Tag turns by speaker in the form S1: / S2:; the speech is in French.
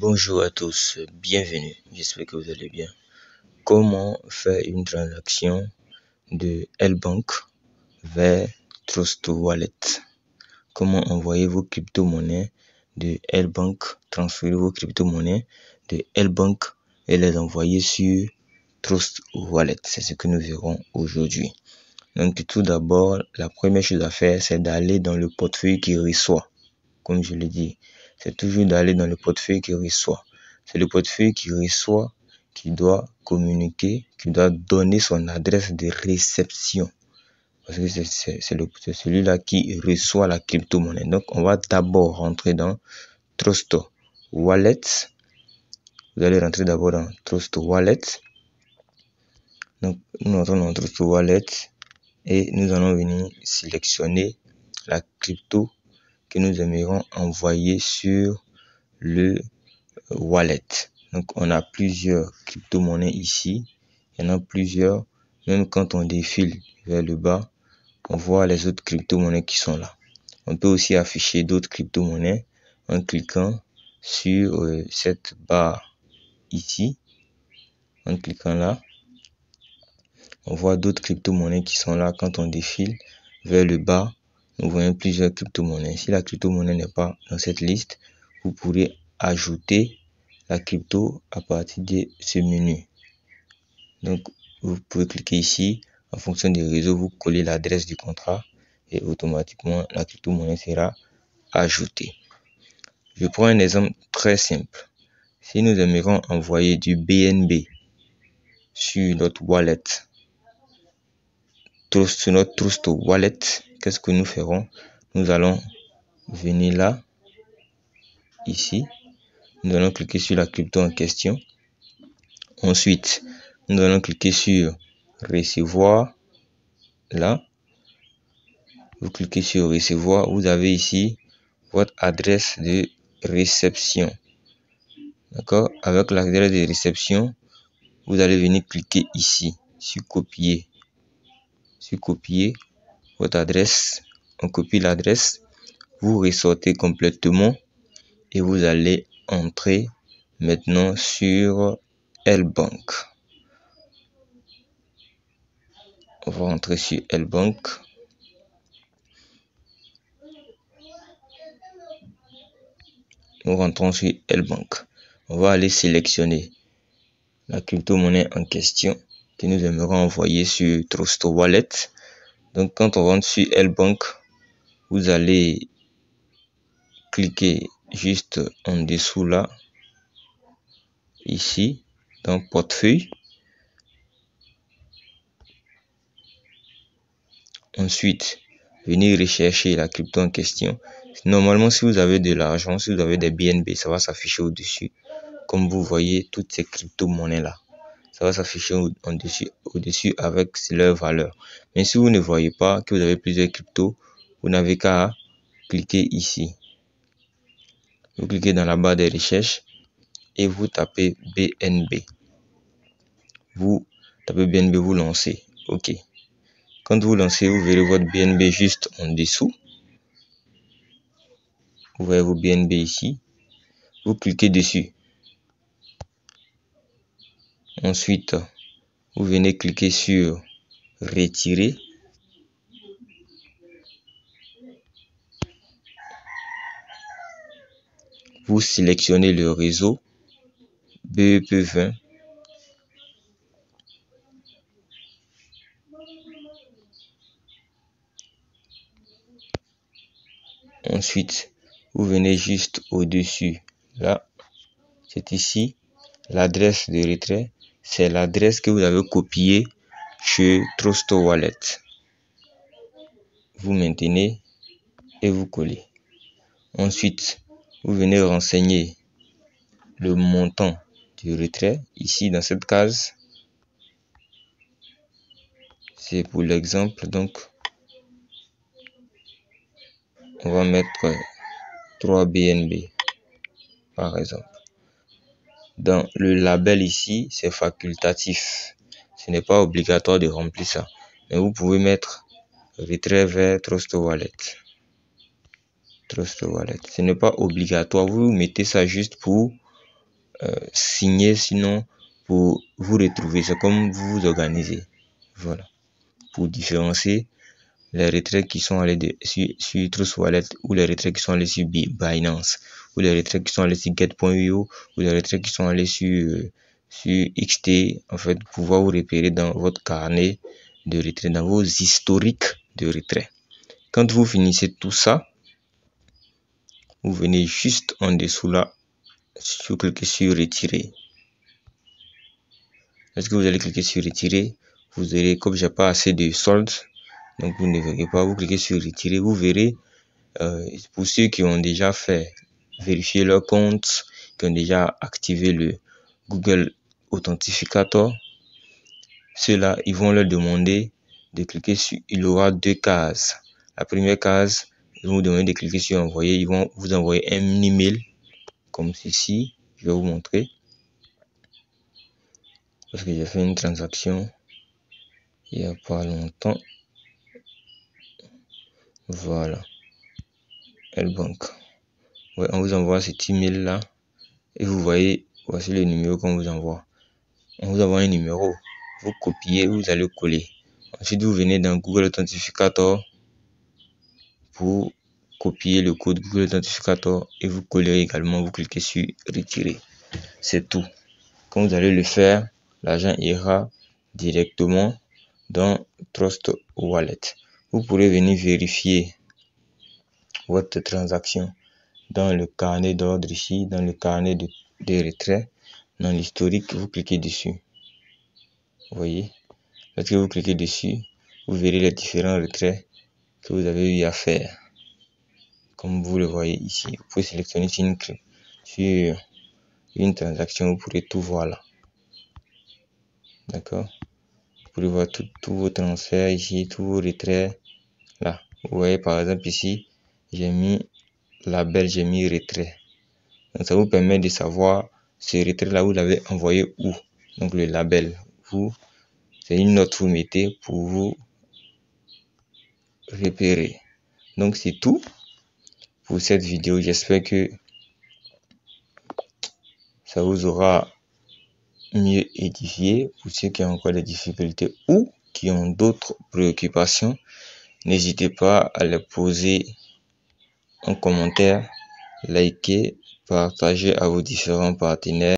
S1: Bonjour à tous, bienvenue, j'espère que vous allez bien. Comment faire une transaction de L-Bank vers Trust Wallet? Comment envoyer vos crypto-monnaies de L-Bank, transférer vos crypto-monnaies de L-Bank et les envoyer sur Trust Wallet? C'est ce que nous verrons aujourd'hui. Donc tout d'abord, la première chose à faire, c'est d'aller dans le portefeuille qui reçoit. Comme je l'ai dit, c'est toujours d'aller dans le portefeuille qui reçoit. C'est le portefeuille qui reçoit qui doit communiquer, qui doit donner son adresse de réception. Parce que c'est celui-là qui reçoit la crypto-monnaie. Donc, on va d'abord rentrer dans Trust Wallet. Vous allez rentrer d'abord dans Trust Wallet. Donc, nous entrons dans Trust Wallet et nous allons venir sélectionner la crypto que nous aimerions envoyer sur le wallet. Donc, on a plusieurs crypto-monnaies ici. Il y en a plusieurs. Même quand on défile vers le bas, on voit les autres crypto-monnaies qui sont là. On peut aussi afficher d'autres crypto-monnaies en cliquant sur cette barre ici. En cliquant là, on voit d'autres crypto-monnaies qui sont là. Quand on défile vers le bas, nous voyons plusieurs crypto-monnaies. Si la crypto-monnaie n'est pas dans cette liste, vous pourrez ajouter la crypto à partir de ce menu. Donc, vous pouvez cliquer ici. En fonction des réseaux, vous collez l'adresse du contrat et automatiquement, la crypto-monnaie sera ajoutée. Je prends un exemple très simple. Si nous aimerions envoyer du BNB sur notre wallet, sur notre Trust Wallet, qu'est-ce que nous ferons? Nous allons venir là, ici. Nous allons cliquer sur la crypto en question. Ensuite, nous allons cliquer sur recevoir. Là, vous cliquez sur recevoir. Vous avez ici votre adresse de réception. D'accord? Avec l'adresse de réception, vous allez venir cliquer ici sur copier. Sur copier votre adresse. On copie l'adresse. Vous ressortez complètement et vous allez entrer maintenant sur L-Bank. On va entrer sur L-Bank. Nous rentrons sur L-Bank. On va aller sélectionner la crypto-monnaie en question que nous aimerions envoyer sur Trust Wallet. Donc, quand on rentre sur L-Bank, vous allez cliquer juste en dessous là, ici, dans Portefeuille. Ensuite, venir rechercher la crypto en question. Normalement, si vous avez de l'argent, si vous avez des BNB, ça va s'afficher au-dessus. Comme vous voyez, toutes ces crypto-monnaies-là, ça va s'afficher au-dessus avec leur valeur. Mais si vous ne voyez pas que vous avez plusieurs cryptos, vous n'avez qu'à cliquer ici. Vous cliquez dans la barre de recherche et vous tapez BNB. Vous tapez BNB, vous lancez. OK. Quand vous lancez, vous verrez votre BNB juste en dessous. Vous voyez vos BNB ici. Vous cliquez dessus. Ensuite, vous venez cliquer sur retirer. Vous sélectionnez le réseau BEP20. Ensuite, vous venez juste au-dessus. Là, c'est ici. L'adresse de retrait, c'est l'adresse que vous avez copiée chez Trust Wallet. Vous maintenez et vous collez. Ensuite, vous venez renseigner le montant du retrait. Ici, dans cette case, c'est pour l'exemple. Donc, on va mettre 3 BNB, par exemple. Dans le label ici, c'est facultatif. Ce n'est pas obligatoire de remplir ça. Mais vous pouvez mettre retrait vers Trust Wallet. Trust Wallet. Ce n'est pas obligatoire. Vous mettez ça juste pour signer, sinon pour vous retrouver. C'est comme vous vous organisez. Voilà. Pour différencier les retraits qui sont allés sur Trust Wallet, ou les retraits qui sont allés sur Binance, ou les retraits qui sont allés sur Get.io, ou les retraits qui sont allés sur XT, en fait, pouvoir vous repérer dans votre carnet de retrait, dans vos historiques de retrait. Quand vous finissez tout ça, vous venez juste en dessous là, vous cliquez sur retirer. Lorsque vous allez cliquer sur retirer, vous verrez, comme j'ai pas assez de soldes, donc vous ne verrez pas, vous cliquez sur retirer, vous verrez, pour ceux qui ont déjà fait vérifier leur compte, qui ont déjà activé le Google Authentificator, ceux-là, ils vont leur demander de cliquer sur, il aura deux cases. La première case, ils vont vous demander de cliquer sur envoyer, ils vont vous envoyer un email, comme ceci, je vais vous montrer. Parce que j'ai fait une transaction il n'y a pas longtemps. Voilà. L-Bank. Ouais, on vous envoie cet email là. Et vous voyez, voici le numéro qu'on vous envoie. On vous envoie un numéro. Vous copiez, vous allez coller. Ensuite, vous venez dans Google Authentificator pour copier le code Google Authentificator et vous collez également. Vous cliquez sur retirer. C'est tout. Quand vous allez le faire, l'argent ira directement dans Trust Wallet. Vous pourrez venir vérifier votre transaction dans le carnet d'ordre ici, dans le carnet de retrait, dans l'historique, vous cliquez dessus. Vous voyez, lorsque vous cliquez dessus, vous verrez les différents retraits que vous avez eu à faire. Comme vous le voyez ici, vous pouvez sélectionner sur une transaction, vous pourrez tout voir là. D'accord? Vous pouvez voir tous vos transferts ici, tous vos retraits là. Vous voyez par exemple ici, j'ai mis label, j'ai mis retrait. Donc ça vous permet de savoir ce retrait là, vous l'avez envoyé où. Donc le label, c'est une note que vous mettez pour vous repérer. Donc c'est tout pour cette vidéo. J'espère que ça vous aura mieux édifié. Pour ceux qui ont encore des difficultés ou qui ont d'autres préoccupations, n'hésitez pas à les poser en commentaire, liker, partager à vos différents partenaires.